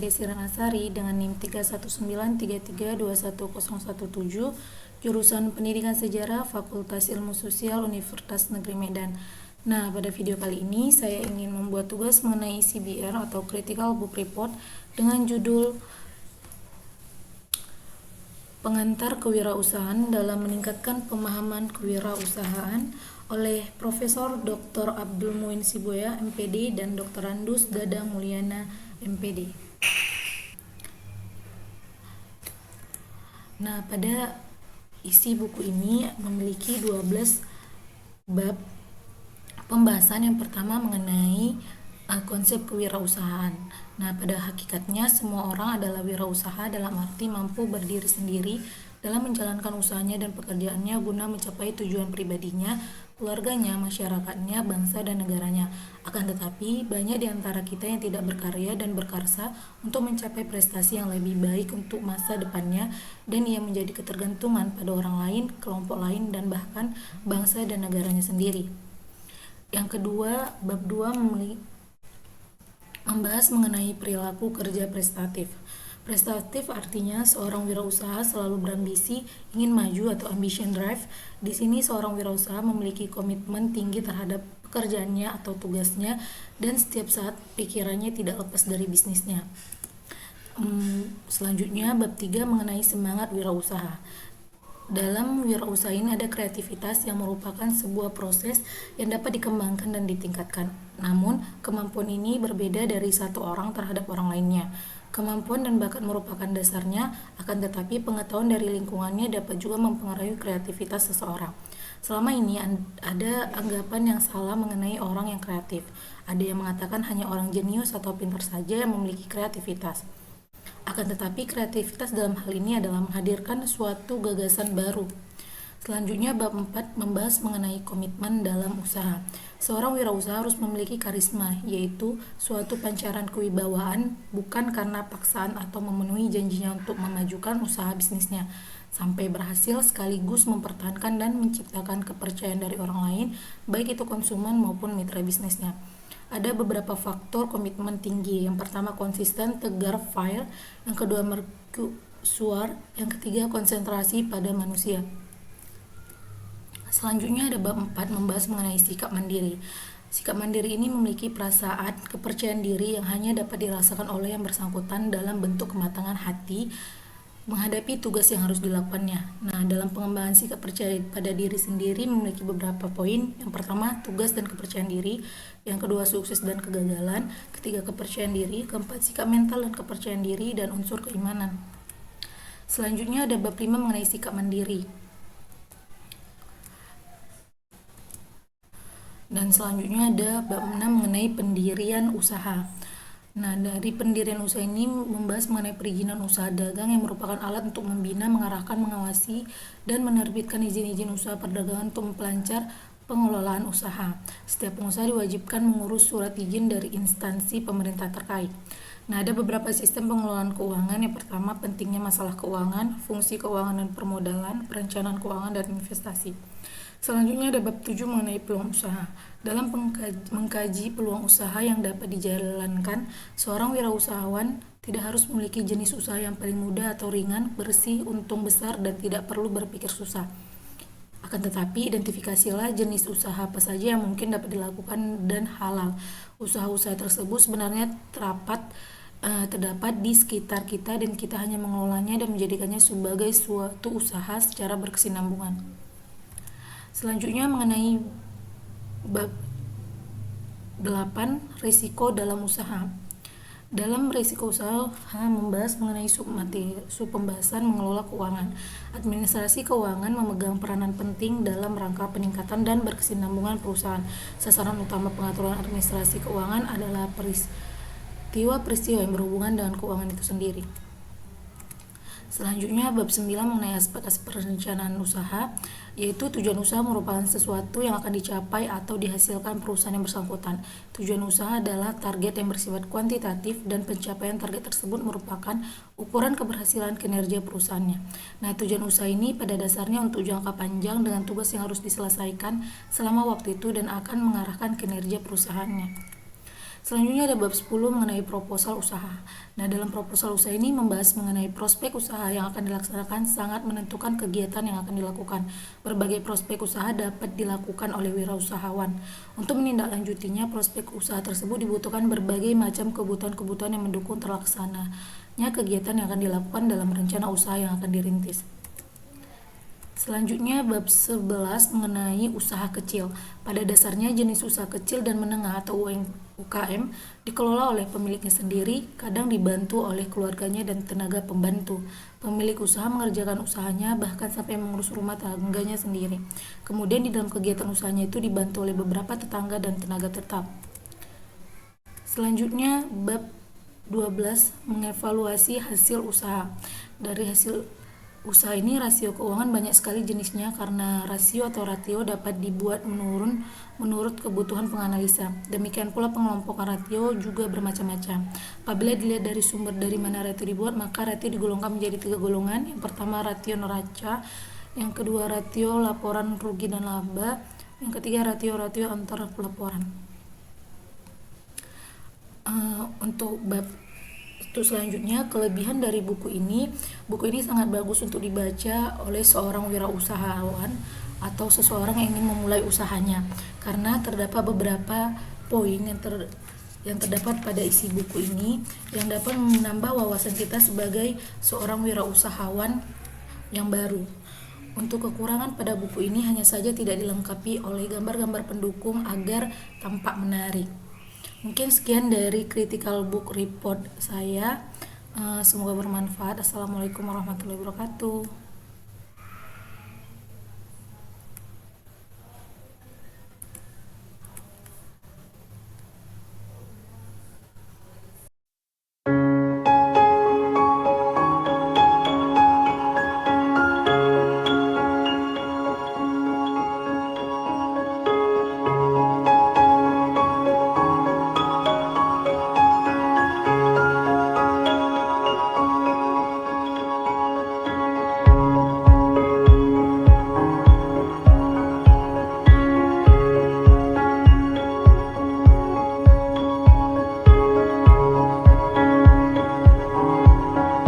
Desi Ranasari dengan NIM 31933210117, jurusan Pendidikan Sejarah Fakultas Ilmu Sosial Universitas Negeri Medan. Nah, pada video kali ini saya ingin membuat tugas mengenai CBR atau Critical Book Report dengan judul Pengantar Kewirausahaan dalam Meningkatkan Pemahaman Kewirausahaan oleh Profesor Dr. Abdul Muin Siboya, MPD, dan Dr. Randus Dadang Mulyana, MPD. Nah, pada isi buku ini memiliki 12 bab pembahasan. Yang pertama mengenai konsep kewirausahaan. Nah, pada hakikatnya semua orang adalah wirausaha dalam arti mampu berdiri sendiri dalam menjalankan usahanya dan pekerjaannya guna mencapai tujuan pribadinya, keluarganya, masyarakatnya, bangsa, dan negaranya. Akan tetapi, banyak di antara kita yang tidak berkarya dan berkarsa untuk mencapai prestasi yang lebih baik untuk masa depannya, dan ia menjadi ketergantungan pada orang lain, kelompok lain, dan bahkan bangsa dan negaranya sendiri. Yang kedua, bab 2 membahas mengenai perilaku kerja prestatif. Prestatif artinya seorang wirausaha selalu berambisi, ingin maju atau ambition drive. Di sini seorang wirausaha memiliki komitmen tinggi terhadap pekerjaannya atau tugasnya, dan setiap saat pikirannya tidak lepas dari bisnisnya. Selanjutnya bab 3 mengenai semangat wirausaha. Dalam wirausaha ini ada kreativitas yang merupakan sebuah proses yang dapat dikembangkan dan ditingkatkan. Namun, kemampuan ini berbeda dari satu orang terhadap orang lainnya. Kemampuan dan bakat merupakan dasarnya, akan tetapi pengetahuan dari lingkungannya dapat juga mempengaruhi kreativitas seseorang. Selama ini ada anggapan yang salah mengenai orang yang kreatif. Ada yang mengatakan hanya orang jenius atau pintar saja yang memiliki kreativitas. Akan tetapi kreativitas dalam hal ini adalah menghadirkan suatu gagasan baru. Selanjutnya bab 4 membahas mengenai komitmen dalam usaha. Seorang wirausaha harus memiliki karisma, yaitu suatu pancaran kewibawaan, bukan karena paksaan atau memenuhi janjinya untuk memajukan usaha bisnisnya sampai berhasil, sekaligus mempertahankan dan menciptakan kepercayaan dari orang lain, baik itu konsumen maupun mitra bisnisnya. Ada beberapa faktor komitmen tinggi. Yang pertama konsisten, tegar, fair. Yang kedua mercusuar. Yang ketiga konsentrasi pada manusia. Selanjutnya ada bab 4 membahas mengenai sikap mandiri. Sikap mandiri ini memiliki perasaan kepercayaan diri yang hanya dapat dirasakan oleh yang bersangkutan dalam bentuk kematangan hati menghadapi tugas yang harus dilakukannya. Nah, dalam pengembangan sikap percaya pada diri sendiri memiliki beberapa poin. Yang pertama, tugas dan kepercayaan diri. Yang kedua, sukses dan kegagalan. Ketiga, kepercayaan diri. Keempat, sikap mental dan kepercayaan diri, dan unsur keimanan. Selanjutnya ada bab 5 mengenai sikap mandiri. Dan selanjutnya ada bab 6 mengenai pendirian usaha. Nah, dari pendirian usaha ini membahas mengenai perizinan usaha dagang yang merupakan alat untuk membina, mengarahkan, mengawasi, dan menerbitkan izin-izin usaha perdagangan untuk memperlancar pengelolaan usaha. Setiap pengusaha diwajibkan mengurus surat izin dari instansi pemerintah terkait. Nah, ada beberapa sistem pengelolaan keuangan. Yang pertama, pentingnya masalah keuangan, fungsi keuangan dan permodalan, perencanaan keuangan, dan investasi. Selanjutnya ada bab 7 mengenai peluang usaha. Dalam mengkaji peluang usaha yang dapat dijalankan, seorang wirausahawan tidak harus memiliki jenis usaha yang paling mudah atau ringan, bersih, untung besar, dan tidak perlu berpikir susah. Akan tetapi, identifikasilah jenis usaha apa saja yang mungkin dapat dilakukan dan halal. Usaha-usaha tersebut sebenarnya terdapat di sekitar kita, dan kita hanya mengelolanya dan menjadikannya sebagai suatu usaha secara berkesinambungan. Selanjutnya mengenai bab 8, risiko dalam usaha. Dalam risiko usaha membahas mengenai pembahasan mengelola keuangan. Administrasi keuangan memegang peranan penting dalam rangka peningkatan dan berkesinambungan perusahaan. Sasaran utama pengaturan administrasi keuangan adalah peristiwa-peristiwa yang berhubungan dengan keuangan itu sendiri. Selanjutnya bab 9 mengenai aspek-aspek perencanaan usaha, yaitu tujuan usaha merupakan sesuatu yang akan dicapai atau dihasilkan perusahaan yang bersangkutan. Tujuan usaha adalah target yang bersifat kuantitatif, dan pencapaian target tersebut merupakan ukuran keberhasilan kinerja perusahaannya. Nah, tujuan usaha ini pada dasarnya untuk jangka panjang dengan tugas yang harus diselesaikan selama waktu itu dan akan mengarahkan kinerja perusahaannya. Selanjutnya ada bab 10 mengenai proposal usaha. Nah, dalam proposal usaha ini membahas mengenai prospek usaha yang akan dilaksanakan sangat menentukan kegiatan yang akan dilakukan. Berbagai prospek usaha dapat dilakukan oleh wirausahawan. Untuk menindaklanjutinya, prospek usaha tersebut dibutuhkan berbagai macam kebutuhan-kebutuhan yang mendukung terlaksananya kegiatan yang akan dilakukan dalam rencana usaha yang akan dirintis. Selanjutnya bab 11 mengenai usaha kecil. Pada dasarnya jenis usaha kecil dan menengah atau UKM dikelola oleh pemiliknya sendiri, kadang dibantu oleh keluarganya dan tenaga pembantu. Pemilik usaha mengerjakan usahanya bahkan sampai mengurus rumah tangganya sendiri. Kemudian di dalam kegiatan usahanya itu dibantu oleh beberapa tetangga dan tenaga tetap. Selanjutnya bab 12 mengevaluasi hasil usaha. Dari hasil usaha ini rasio keuangan banyak sekali jenisnya karena rasio atau ratio dapat dibuat menurut kebutuhan penganalisa. Demikian pula pengelompokan ratio juga bermacam-macam. Apabila dilihat dari sumber dari mana ratio dibuat, maka ratio digolongkan menjadi 3 golongan. Yang pertama ratio neraca, yang kedua ratio laporan rugi dan laba, yang ketiga ratio antar pelaporan. Untuk selanjutnya, kelebihan dari buku ini sangat bagus untuk dibaca oleh seorang wirausahawan atau seseorang yang ingin memulai usahanya, karena terdapat beberapa poin yang terdapat pada isi buku ini yang dapat menambah wawasan kita sebagai seorang wirausahawan yang baru. Untuk kekurangan pada buku ini hanya saja tidak dilengkapi oleh gambar-gambar pendukung agar tampak menarik. Mungkin sekian dari Critical Book Report saya. Semoga bermanfaat. Assalamualaikum warahmatullahi wabarakatuh.